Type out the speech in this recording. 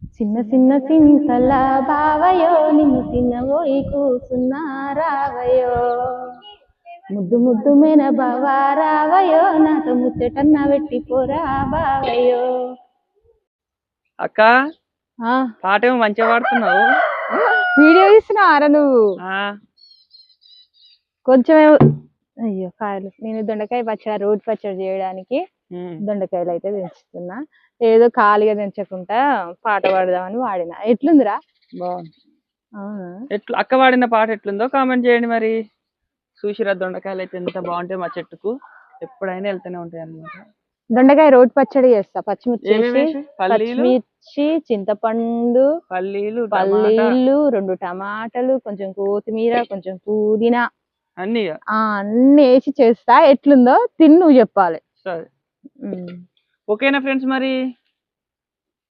చిన్న చిన్న చింతల బావయో నిన్ను చిన్నబోయి కూసున్నా రావయో ముద్దు ముద్దు మేన బావా రావయో నాతో ముచ్చటన్న పెట్టిపోరా బావయో. అక్క పాట ఏమో మంచిగా పాడుతున్నావు. వీడియో తీస్తున్నారా నువ్వు? కొంచెం అయ్యో కాయలు నేను దొండకాయ పచ్చడి రోడ్ పచ్చడి చేయడానికి దొండకాయలు అయితే తెంచుతున్నా. ఏదో ఖాళీగా తెంచకుండా పాట పాడదామని వాడిన. ఎట్లుందిరా? బాగుంది. ఎట్లు అక్క వాడిన పాట ఎట్లుందో కామెంట్ చేయండి. మరి చూసిరా దొండకాయలు అయితే ఎంత బాగుంటాయి. మా చెట్టుకు ఎప్పుడైనా వెళ్తూనే ఉంటాయి అన్నమాట. దొండకాయ రోడ్ పచ్చడి చేస్తా. పచ్చిమిర్చి చింతపండు పల్లీలు 2 టమాటాలు కొంచెం కొత్తిమీర కొంచెం పుదీనా అన్ని వేసి చేస్తా. ఎట్లుందో తిని నువ్వు చెప్పాలి. సరే ఓకేనా ఫ్రెండ్స్? మరి